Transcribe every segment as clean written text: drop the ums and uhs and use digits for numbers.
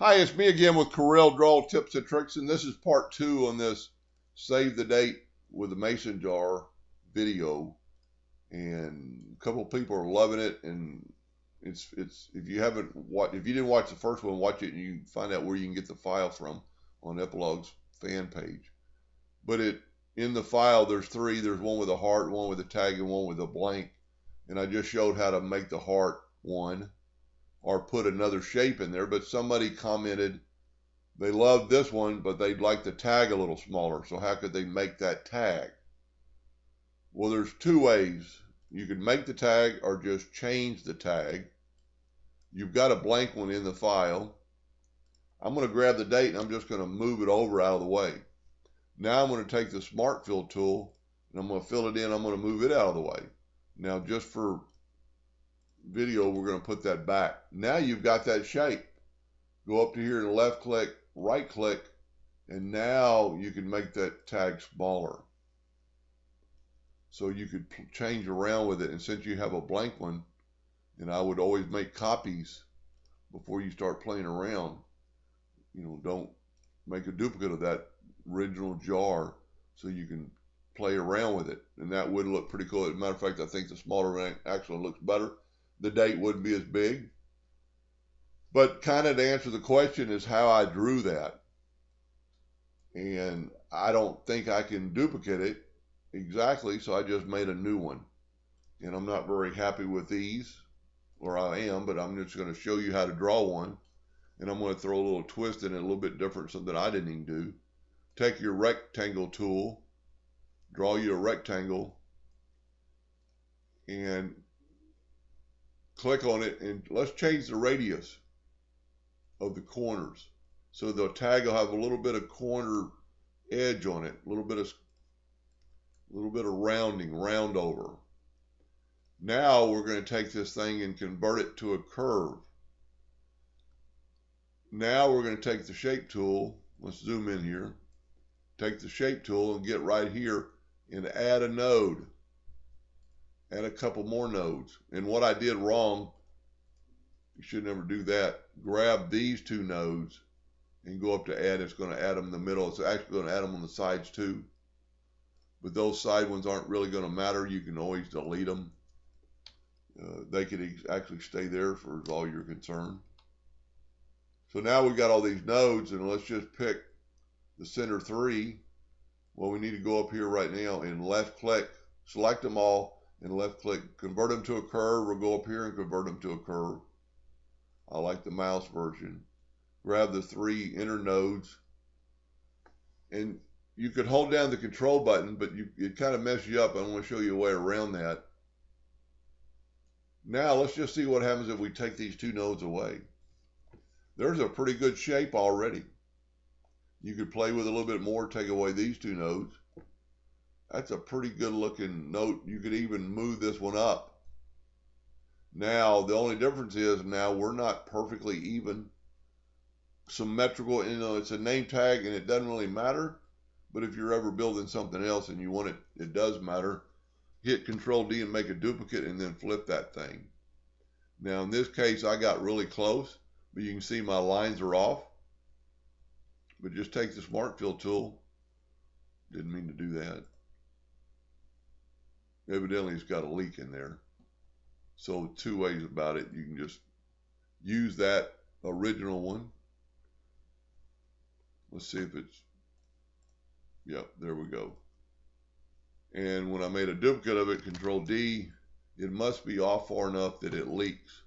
Hi, it's me again with Corel Draw Tips and Tricks, and this is part 2 on this Save the Date with the Mason Jar video. And a couple of people are loving it, and it's if you didn't watch the first one, watch it and you can find out where you can get the file from on Epilogue's fan page. But in the file there's three. There's one with a heart, one with a tag, and one with a blank. And I just showed how to make the heart one, or put another shape in there, but somebody commented they loved this one, but they'd like the tag a little smaller. So how could they make that tag? Well, there's two ways. You could make the tag or just change the tag. You've got a blank one in the file. I'm going to grab the date and I'm just going to move it over out of the way. Now I'm going to take the Smart Fill tool and I'm going to fill it in. I'm going to move it out of the way. Now just for video, we're going to put that back. Now you've got that shape. Go up to here and left click, right click, and now you can make that tag smaller. So you could change around with it. And since you have a blank one, and I would always make copies before you start playing around, don't make a duplicate of that original jar so you can play around with it. And that would look pretty cool. As a matter of fact, I think the smaller one actually looks better. The date wouldn't be as big. But kind of to answer the question is how I drew that. And I don't think I can duplicate it exactly, so I just made a new one. And I'm not very happy with these, or I am, but I'm just going to show you how to draw one. And I'm going to throw a little twist in it, a little bit different, something I didn't even do. Take your rectangle tool, draw you a rectangle, and click on it, and let's change the radius of the corners. So the tag will have a little bit of corner edge on it, a little bit of rounding, round over. Now we're going to take this thing and convert it to a curve. Now we're going to take the shape tool. Let's zoom in here. Take the shape tool and get right here and add a node. Add a couple more nodes. And what I did wrong, you should never do that. Grab these two nodes and go up to add. It's going to add them in the middle. It's actually going to add them on the sides too. But those side ones aren't really going to matter. You can always delete them. They could actually stay there for all you're concerned. So now we've got all these nodes, and let's just pick the center three. Well, we need to go up here right now and left click, select them all, and left click, convert them to a curve. We'll go up here and convert them to a curve. I like the mouse version. Grab the three inner nodes, and you could hold down the control button, but it kind of messes you up. I want to show you a way around that. Now let's just see what happens if we take these two nodes away. There's a pretty good shape already. You could play with a little bit more, take away these two nodes. That's a pretty good looking node. You could even move this one up. Now, the only difference is now we're not perfectly even, symmetrical. It's a name tag and it doesn't really matter. But if you're ever building something else and you want it, it does matter. Hit Control D and make a duplicate and then flip that thing. Now, in this case, I got really close, but you can see my lines are off. But just take the Smart Fill tool. Didn't mean to do that. Evidently, it's got a leak in there. So two ways about it. You can just use that original one. Let's see if it's, yep, there we go. And when I made a duplicate of it, Control D, it must be off far enough that it leaks.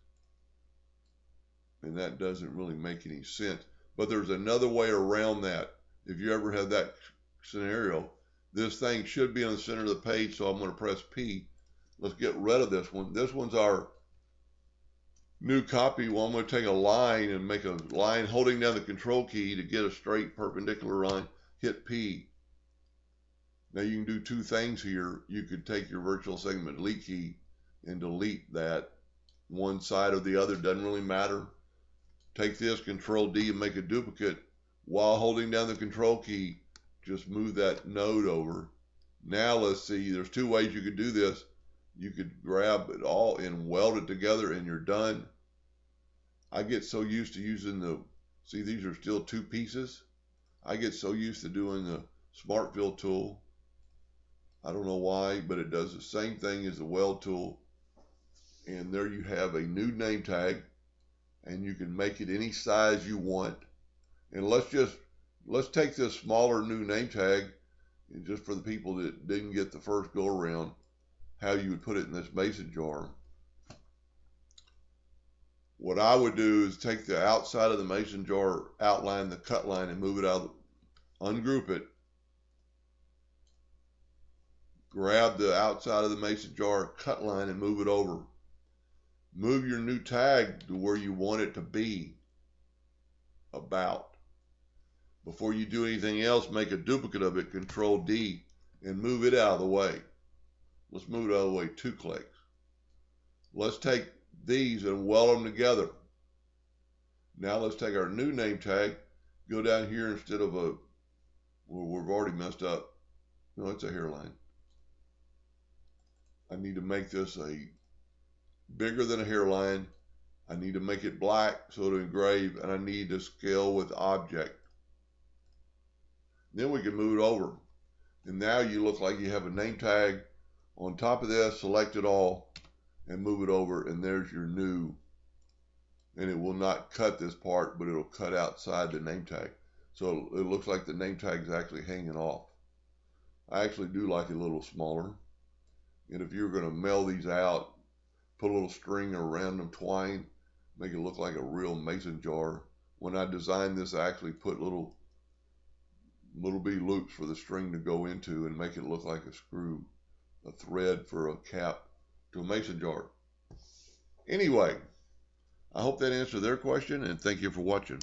And that doesn't really make any sense. But there's another way around that. If you ever have that scenario, this thing should be on the center of the page, so I'm going to press P. Let's get rid of this one. This one's our new copy. Well, I'm going to take a line and make a line holding down the Control key to get a straight perpendicular line. Hit P. Now you can do two things here. You could take your virtual segment delete key and delete that one side or the other. Doesn't really matter. Take this, Control D, and make a duplicate. While holding down the Control key, just move that node over. Now let's see, there's two ways you could do this. You could grab it all and weld it together and you're done. I get so used to using the See, these are still 2 pieces. I get so used to doing the Smart Fill tool. I don't know why, but it does the same thing as the weld tool. And there you have a new name tag, and you can make it any size you want. And let's take this smaller new name tag, and just for the people that didn't get the first go around, how you would put it in this mason jar. What I would do is take the outside of the mason jar outline, the cut line, and move it out, ungroup it, grab the outside of the mason jar cut line and move it over. Move your new tag to where you want it to be about. Before you do anything else, make a duplicate of it, Control D, and move it out of the way. Let's move it out of the way 2 clicks. Let's take these and weld them together. Now let's take our new name tag, go down here instead of a, well, we've already messed up. No, it's a hairline. I need to make this a bigger than a hairline. I need to make it black so to engrave, and I need to scale with object. Then we can move it over. And now you look like you have a name tag on top of this. Select it all and move it over, and there's your new. And it will not cut this part, but it'll cut outside the name tag. So it looks like the name tag is actually hanging off. I actually do like it a little smaller. And if you're going to mail these out, put a little string around them, twine, make it look like a real mason jar. When I designed this, I actually put little bitty loops for the string to go into and make it look like a screw, a thread for a cap to a mason jar. Anyway, I hope that answered their question, and thank you for watching.